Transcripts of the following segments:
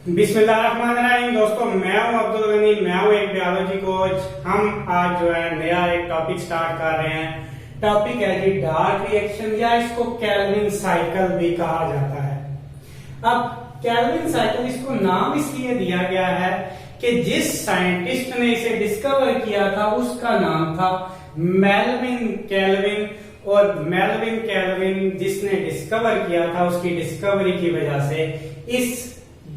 बिस्मिल्लाहिर्रहमानिर्रहीम। दोस्तों, मैं हूं अब्दुल गनी, मैं हूं एक बायोलॉजी कोच। हम आज जो है नया एक टॉपिक स्टार्ट कर रहे हैं। टॉपिक है जी डार्क रिएक्शन, या इसको केल्विन साइकिल भी कहा जाता है। अब केल्विन साइकिल इसको नाम इसलिए दिया गया है कि जिस साइंटिस्ट ने इसे डिस्कवर किया था उसका नाम था मेल्विन केल्विन, और मेल्विन केल्विन जिसने डिस्कवर किया था उसकी डिस्कवरी की वजह से इस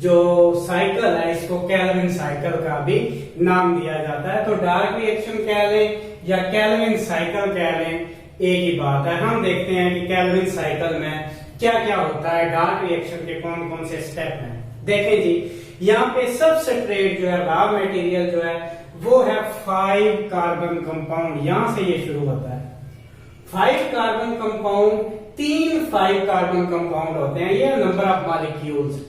जो साइकिल है इसको केल्विन साइकिल का भी नाम दिया जाता है। तो डार्क रिएक्शन कह लें या केल्विन साइकिल कह लें, एक ही बात है। हम देखते हैं कि केल्विन साइकिल में क्या क्या होता है, डार्क रिएक्शन के कौन कौन से स्टेप हैं। देखें जी, यहाँ पे सबस्ट्रेट जो है, रॉ मटेरियल जो है वो है 5 कार्बन कंपाउंड। यहां से ये शुरू होता है 5 कार्बन कंपाउंड। 3 5 कार्बन कंपाउंड होते हैं, ये नंबर ऑफ मॉलिक्यूल्स।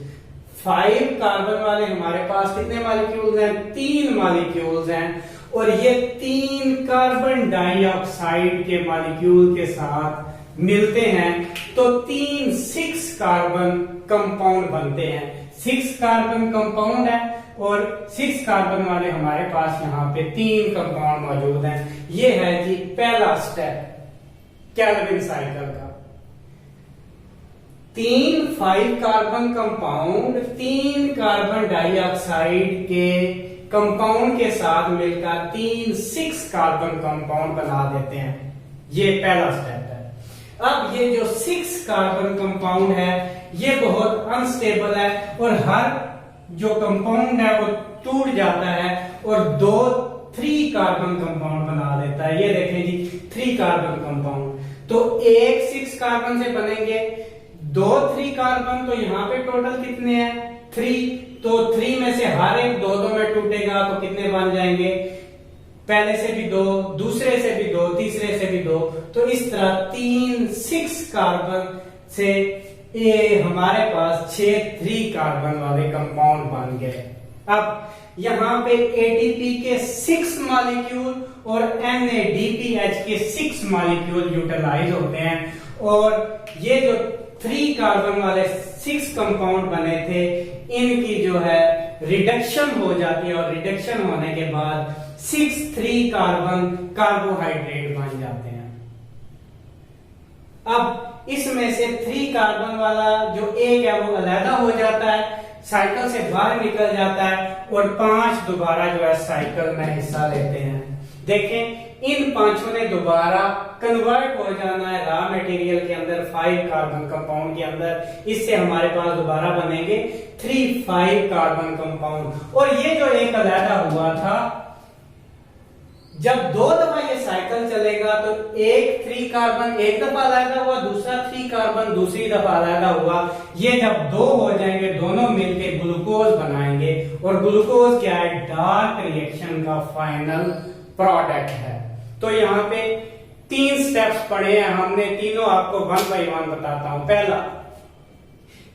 5 कार्बन वाले हमारे पास कितने मॉलिक्यूल्स हैं? 3 मॉलिक्यूल्स हैं, और ये 3 कार्बन डाइऑक्साइड के मॉलिक्यूल के साथ मिलते हैं तो 6 कार्बन कंपाउंड बनते हैं। 6 कार्बन कंपाउंड है और 6 कार्बन वाले हमारे पास यहाँ पे 3 कंपाउंड मौजूद हैं। ये है जी पहला स्टेप केल्विन साइकिल का। 3 5 कार्बन कंपाउंड 3 कार्बन डाइऑक्साइड के कंपाउंड के साथ मिलकर 6 कार्बन कंपाउंड बना देते हैं। ये पहला स्टेप है। अब ये जो 6 कार्बन कंपाउंड है ये बहुत अनस्टेबल है, और हर जो कंपाउंड है वो टूट जाता है और 3 कार्बन कंपाउंड बना देता है। ये देखें जी 3 कार्बन कंपाउंड, तो एक 6 कार्बन से बनेंगे 3 कार्बन, तो यहाँ पे टोटल कितने हैं? 3। तो 3 में से हर एक 2 में टूटेगा तो कितने बन जाएंगे? पहले से भी 2, दूसरे से भी 2, तीसरे से भी 2। तो इस तरह 6 कार्बन से ये हमारे पास 3 कार्बन वाले कंपाउंड बन गए। अब यहाँ पे एटीपी के 6 मॉलिक्यूल और NADPH के 6 मॉलिक्यूल यूटिलाइज होते हैं, और ये जो 3 कार्बन वाले 6 कंपाउंड बने थे इनकी जो है रिडक्शन हो जाती है, और रिडक्शन होने के बाद 3 कार्बन कार्बोहाइड्रेट बन जाते हैं। अब इसमें से 3 कार्बन वाला जो एक है वो अलग हो जाता है, साइकिल से बाहर निकल जाता है, और 5 दोबारा जो है साइकिल में हिस्सा लेते हैं। देखें इन 5 ने दोबारा कन्वर्ट हो जाना है रॉ मटेरियल के अंदर 5 कार्बन कंपाउंड के अंदर। इससे हमारे पास दोबारा बनेंगे 3 5 कार्बन कंपाउंड। और ये जो एक अलहदा हुआ था, जब 2 दफा ये साइकिल चलेगा तो एक 3 कार्बन एक दफा अलहदा हुआ, दूसरा 3 कार्बन दूसरी दफा अलहदा हुआ। ये जब 2 हो जाएंगे दोनों मिलकर ग्लूकोज बनाएंगे, और ग्लूकोज क्या है? डार्क रिएक्शन का फाइनल प्रोडक्ट है। तो यहाँ पे 3 स्टेप्स पढ़े हैं हमने, तीनों आपको 1 बाय 1 बताता हूं। पहला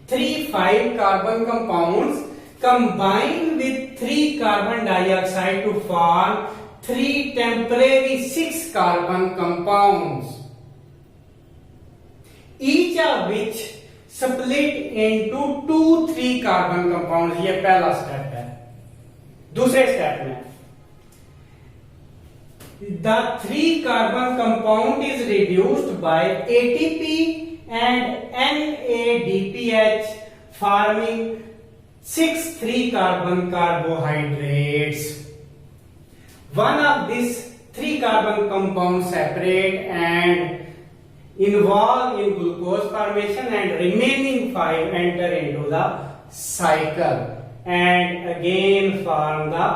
3 5 carbon compounds combine with 3 carbon dioxide to form 3 temporary 6 carbon compounds, each of which split into 2 3 carbon compounds। ये पहला स्टेप है। दूसरे स्टेप में the 3 carbon compound is reduced by ATP and NADPH forming 6 3 carbon carbohydrates। One of these 3 carbon compounds separate and involve in glucose formation, and remaining 5 enter into the cycle and again form the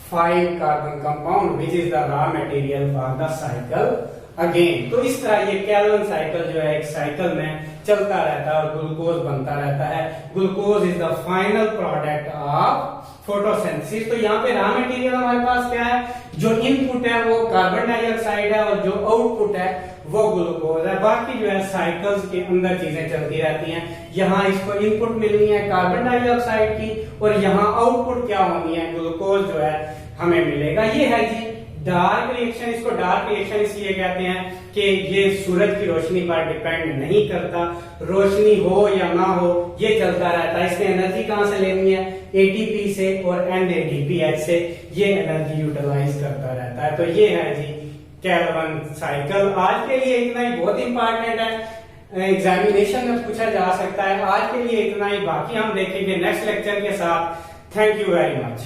5 carbon compound which is the raw material for the cycle again। तो इस तरह ये Calvin cycle जो है एक cycle में चलता रहता है और ग्लूकोज बनता रहता है। Glucose is the final product of photosynthesis. तो यहाँ पे रॉ मटेरियल हमारे पास क्या है? जो इनपुट है वो कार्बन डाइऑक्साइड है, और जो आउटपुट है वो ग्लूकोज है। बाकी जो है साइकिल्स के अंदर चीजें चलती रहती हैं। यहाँ इसको इनपुट मिलनी है कार्बन डाइऑक्साइड की, और यहाँ आउटपुट क्या होनी है? ग्लूकोज जो है हमें मिलेगा। ये है जी डार्क रिएक्शन, इसको डार्क रिएक्शन इसलिए कहते हैं कि ये सूरज की रोशनी पर डिपेंड नहीं करता, रोशनी हो या ना हो ये चलता रहता है। इसने एनर्जी कहां से लेनी है, एटीपी से और एनएडीपीएच से ये एनर्जी यूटिलाइज करता रहता है। तो ये है जी केल्विन साइकिल। आज के लिए इतना ही, बहुत इंपॉर्टेंट है, एग्जामिनेशन में पूछा जा सकता है। आज के लिए इतना ही, बाकी हम देखेंगे नेक्स्ट लेक्चर के साथ। Thank you very much.